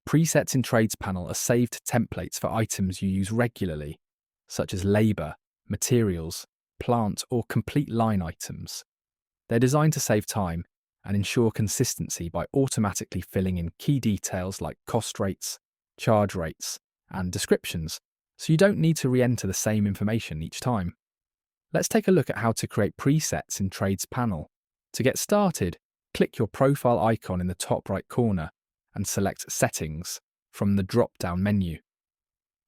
Presets in TradesPanel are saved templates for items you use regularly, such as labor, materials, plant, or complete line items. They're designed to save time and ensure consistency by automatically filling in key details like cost rates, charge rates, and descriptions, so you don't need to re-enter the same information each time. Let's take a look at how to create presets in TradesPanel. To get started, click your profile icon in the top right corner and select Settings from the drop-down menu.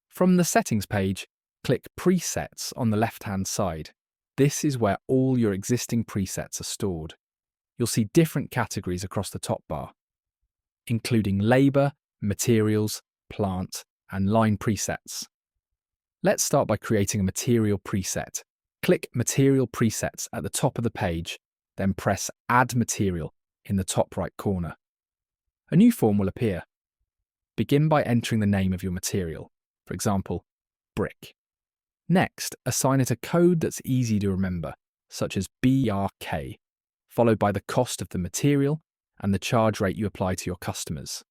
From the Settings page, click Presets on the left-hand side. This is where all your existing presets are stored. You'll see different categories across the top bar, including labor, materials, plant, and line presets. Let's start by creating a material preset. Click Material Presets at the top of the page, then press Add Material in the top right corner. A new form will appear. Begin by entering the name of your material, for example, brick. Next, assign it a code that's easy to remember, such as BRK, followed by the cost of the material and the charge rate you apply to your customers.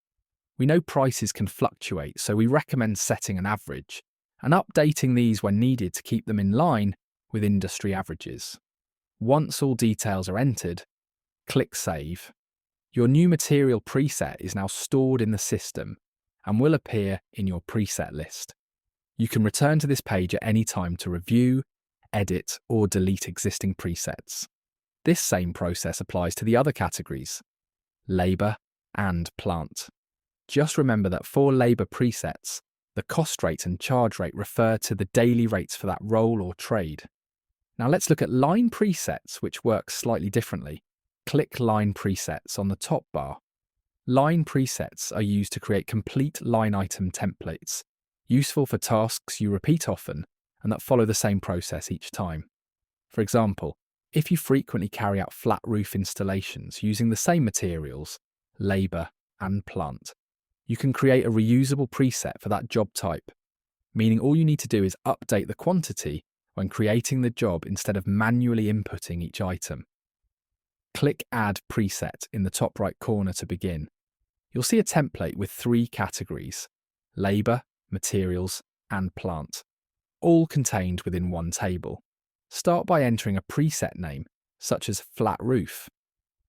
We know prices can fluctuate, so we recommend setting an average and updating these when needed to keep them in line with industry averages. Once all details are entered, click Save. Your new material preset is now stored in the system and will appear in your preset list. You can return to this page at any time to review, edit, or delete existing presets. This same process applies to the other categories, labor and plant. Just remember that for labor presets, the cost rate and charge rate refer to the daily rates for that role or trade. Now let's look at line presets, which work slightly differently. Click Line Presets on the top bar. Line presets are used to create complete line item templates, useful for tasks you repeat often and that follow the same process each time. For example, if you frequently carry out flat roof installations using the same materials, labor, and plant, you can create a reusable preset for that job type, meaning all you need to do is update the quantity when creating the job instead of manually inputting each item. Click Add Preset in the top right corner to begin. You'll see a template with 3 categories, labor, materials, and plant, all contained within one table. Start by entering a preset name, such as flat roof.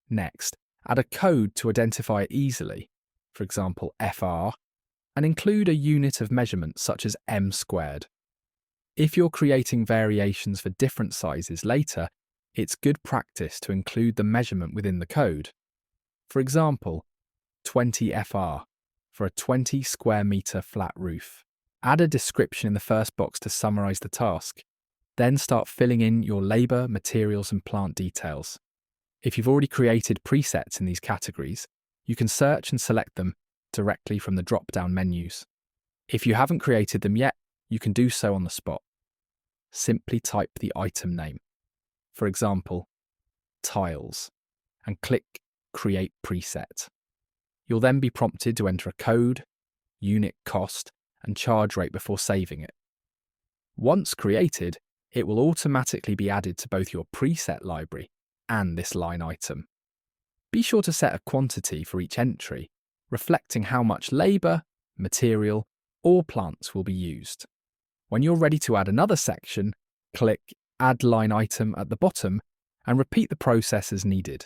Next, add a code to identify it easily, for example FR, and include a unit of measurement such as m². If you're creating variations for different sizes later, it's good practice to include the measurement within the code. For example, 20 FR for a 20 square meter flat roof. Add a description in the first box to summarize the task. Then start filling in your labor, materials, and plant details. If you've already created presets in these categories, you can search and select them directly from the drop-down menus. If you haven't created them yet, you can do so on the spot. Simply type the item name. For example, tiles, and click Create Preset. You'll then be prompted to enter a code, unit cost, and charge rate before saving it. Once created, it will automatically be added to both your preset library and this line item. Be sure to set a quantity for each entry, reflecting how much labor, material, or plants will be used. When you're ready to add another section, click Add Line Item at the bottom and repeat the process as needed.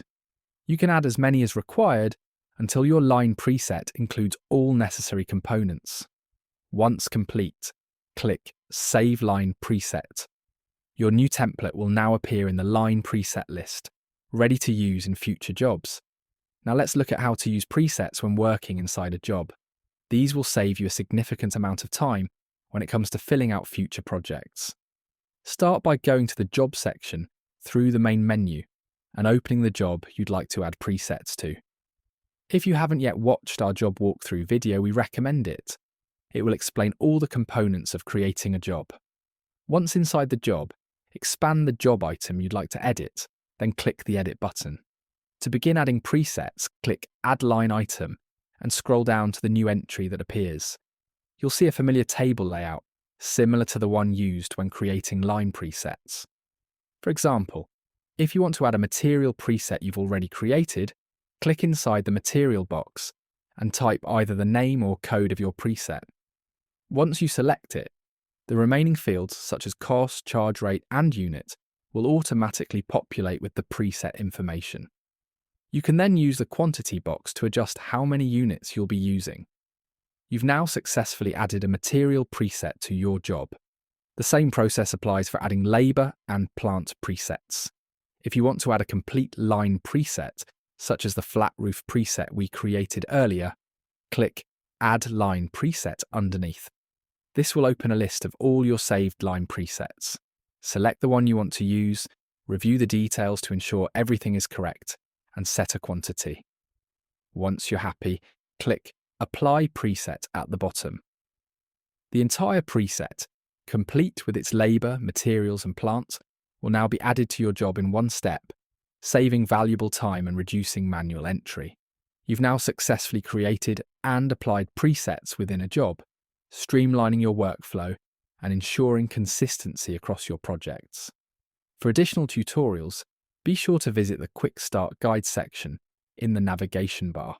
You can add as many as required until your line preset includes all necessary components. Once complete, click Save Line Preset. Your new template will now appear in the line preset list, ready to use in future jobs. Now let's look at how to use presets when working inside a job. These will save you a significant amount of time when it comes to filling out future projects. Start by going to the Job section through the main menu and opening the job you'd like to add presets to. If you haven't yet watched our job walkthrough video, we recommend it. It will explain all the components of creating a job. Once inside the job, expand the job item you'd like to edit, then click the Edit button. To begin adding presets, click Add Line Item and scroll down to the new entry that appears. You'll see a familiar table layout, similar to the one used when creating line presets. For example, if you want to add a material preset you've already created, click inside the material box and type either the name or code of your preset. Once you select it, the remaining fields such as cost, charge rate, and unit will automatically populate with the preset information. You can then use the quantity box to adjust how many units you'll be using. You've now successfully added a material preset to your job. The same process applies for adding labour and plant presets. If you want to add a complete line preset, such as the flat roof preset we created earlier, click Add Line Preset underneath. This will open a list of all your saved line presets. Select the one you want to use, review the details to ensure everything is correct, and set a quantity. Once you're happy, click Apply Preset at the bottom. The entire preset, complete with its labour, materials and plant, will now be added to your job in one step, saving valuable time and reducing manual entry. You've now successfully created and applied presets within a job, streamlining your workflow and ensuring consistency across your projects. For additional tutorials, be sure to visit the Quick Start Guide section in the navigation bar.